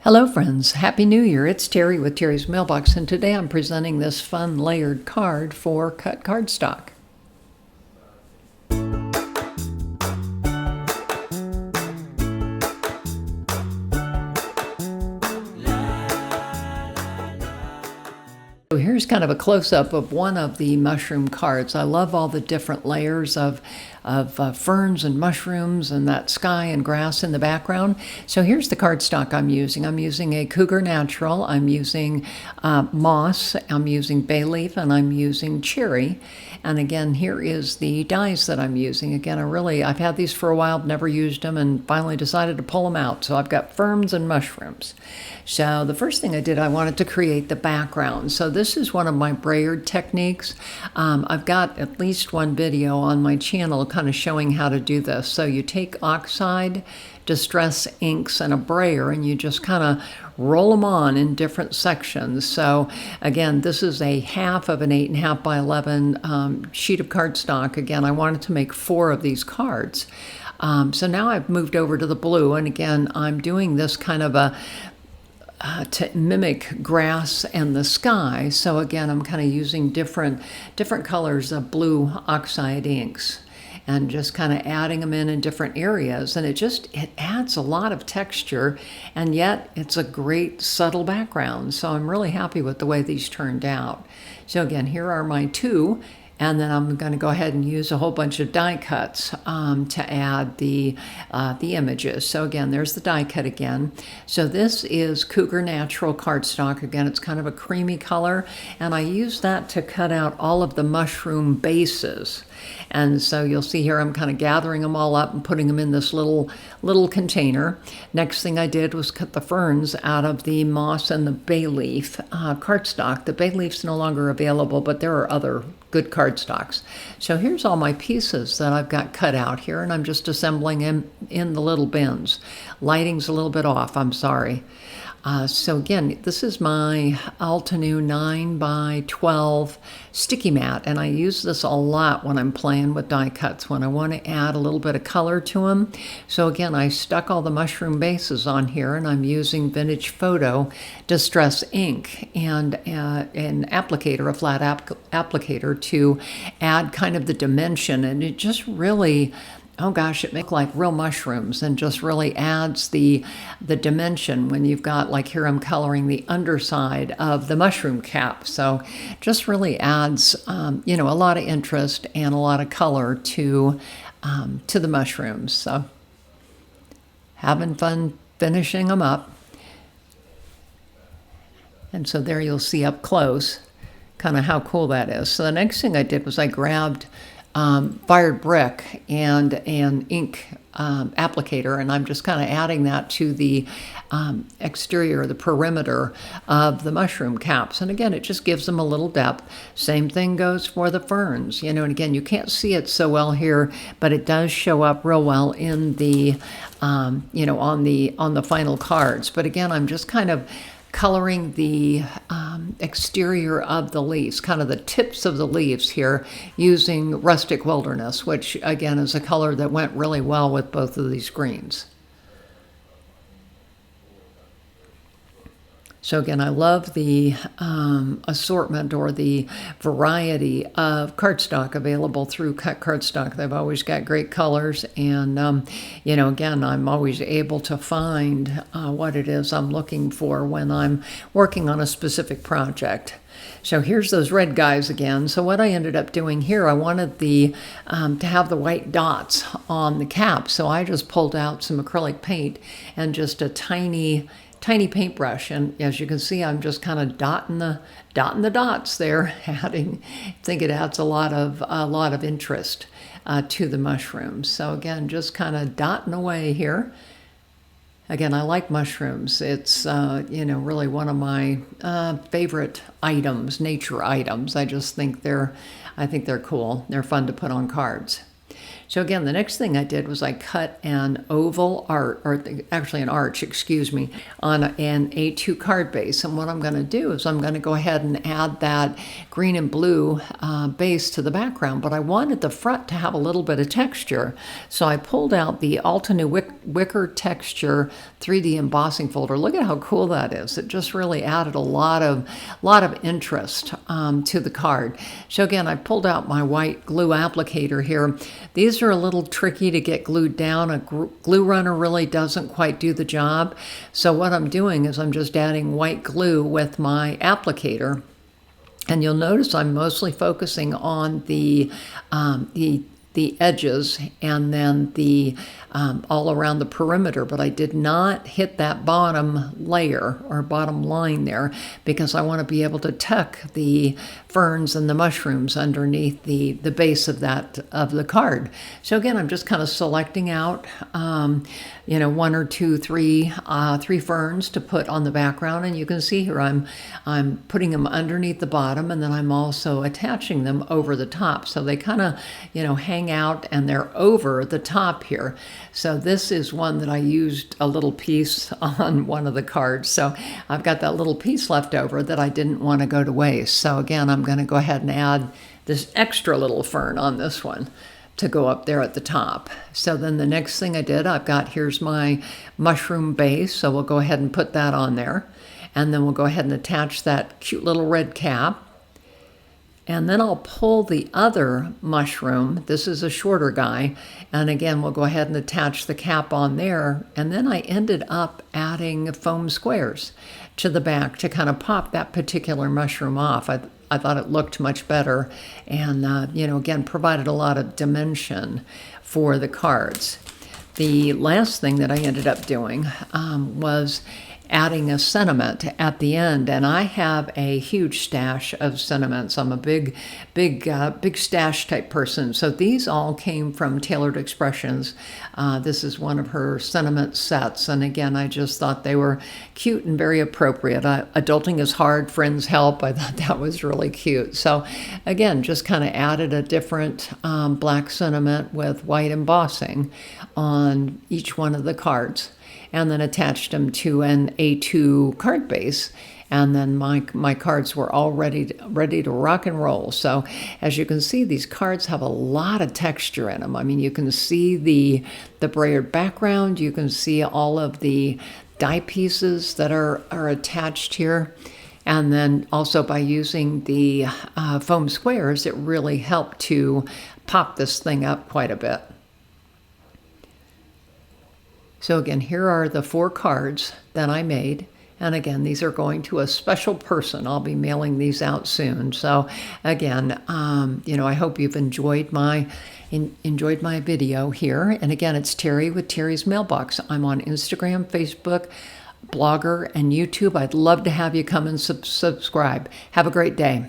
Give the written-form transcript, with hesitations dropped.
Hello friends, Happy New Year. It's Terry with Terry's Mailbox, and today I'm presenting this fun layered card for cut cardstock. So here's kind of a close-up of one of the mushroom cards. I love all the different layers of ferns and mushrooms and that sky and grass in the background. So here's the cardstock I'm using. I'm using a Cougar Natural, I'm using moss, I'm using bay leaf, and I'm using cherry. And again, here is the dies that I'm using. Again, I've had these for a while, never used them, and finally decided to pull them out. So I've got ferns and mushrooms. So the first thing I did, I wanted to create the background. So this is one of my brayered techniques. I've got at least one video on my channel kind of showing how to do this. So you take oxide, distress inks, and a brayer, and you just kind of roll them on in different sections. So again, this is a half of an 8.5 by 11 sheet of cardstock. Again, I wanted to make 4 of these cards. So now I've moved over to the blue, and again, I'm doing this kind of to mimic grass and the sky. So again, I'm kind of using different colors of blue oxide inks and just kind of adding them in different areas. And it adds a lot of texture, and yet it's a great subtle background. So I'm really happy with the way these turned out. So again, here are my 2. And then I'm going to go ahead and use a whole bunch of die cuts to add the images. So again, there's the die cut again. So this is Cougar Natural cardstock. Again, it's kind of a creamy color, and I use that to cut out all of the mushroom bases. And so you'll see here I'm kind of gathering them all up and putting them in this little container. Next thing I did was cut the ferns out of the moss and the bay leaf cardstock. The bay leaf's no longer available, but there are other good cardstocks. So here's all my pieces that I've got cut out here, and I'm just assembling them in the little bins. Lighting's a little bit off, I'm sorry. So again, this is my Altenew 9 by 12 sticky mat, and I use this a lot when I'm playing with die cuts, when I want to add a little bit of color to them. So again, I stuck all the mushroom bases on here, and I'm using Vintage Photo Distress ink and an applicator, a flat applicator, to add kind of the dimension, and it just really, oh gosh, it makes like real mushrooms and just really adds the dimension when you've got, like here I'm coloring the underside of the mushroom cap. So just really adds, a lot of interest and a lot of color to the mushrooms. So having fun finishing them up. And so there you'll see up close kind of how cool that is. So the next thing I did was I grabbed fired brick and an ink applicator, and I'm just kind of adding that to the exterior, the perimeter of the mushroom caps. And again, it just gives them a little depth. Same thing goes for the ferns, and again, you can't see it so well here, but it does show up real well in the, on the final cards. But again, I'm just kind of coloring the exterior of the leaves, kind of the tips of the leaves here, using Rustic Wilderness, which again is a color that went really well with both of these greens. So again, I love the assortment or the variety of cardstock available through Cut Cardstock. They've always got great colors, and again, I'm always able to find what it is I'm looking for when I'm working on a specific project. So here's those red guys again. So what I ended up doing here, I wanted to have the white dots on the cap. So I just pulled out some acrylic paint and just a tiny paintbrush, and as you can see, I'm just kind of dotting the dots there. I think it adds a lot of interest to the mushrooms. So again, just kind of dotting away here. Again, I like mushrooms. It's really one of my favorite items, nature items. I think they're cool. They're fun to put on cards. So again, the next thing I did was I cut an oval art, or actually an arch, excuse me, on an A2 card base. And what I'm going to do is I'm going to go ahead and add that green and blue base to the background. But I wanted the front to have a little bit of texture. So I pulled out the Altenew Wicker Texture 3D embossing folder. Look at how cool that is. It just really added a lot of interest to the card. So again, I pulled out my white glue applicator here. These are a little tricky to get glued down. A glue runner really doesn't quite do the job. So what I'm doing is I'm just adding white glue with my applicator. And you'll notice I'm mostly focusing on the edges and then the all around the perimeter, but I did not hit that bottom layer or bottom line there because I want to be able to tuck the ferns and the mushrooms underneath the base of the card. So again, I'm just kind of selecting out one or two, three ferns to put on the background, and you can see here I'm putting them underneath the bottom, and then I'm also attaching them over the top, so they kind of hang out and they're over the top here. So this is one that I used a little piece on one of the cards. So I've got that little piece left over that I didn't want to go to waste. So again, I'm going to go ahead and add this extra little fern on this one to go up there at the top. So then the next thing I did, here's my mushroom base. So we'll go ahead and put that on there. And then we'll go ahead and attach that cute little red cap. And then I'll pull the other mushroom. This is a shorter guy. And again, we'll go ahead and attach the cap on there. And then I ended up adding foam squares to the back to kind of pop that particular mushroom off. I thought it looked much better and, again, provided a lot of dimension for the cards. The last thing that I ended up doing was adding a sentiment at the end, and I have a huge stash of sentiments. I'm a big stash type person. So these all came from Tailored Expressions. This is one of her sentiment sets, and again, I just thought they were cute and very appropriate. Adulting is hard, friends help. I thought that was really cute. So again, just kind of added a different black sentiment with white embossing on each one of the cards, and then attached them to an A2 card base. And then my cards were all ready to rock and roll. So as you can see, these cards have a lot of texture in them. I mean, you can see the brayered background. You can see all of the die pieces that are attached here. And then also by using the foam squares, it really helped to pop this thing up quite a bit. So again, here are the 4 cards that I made. And again, these are going to a special person. I'll be mailing these out soon. So again, I hope you've enjoyed my video here. And again, it's Terry with Terry's Mailbox. I'm on Instagram, Facebook, Blogger, and YouTube. I'd love to have you come and subscribe. Have a great day.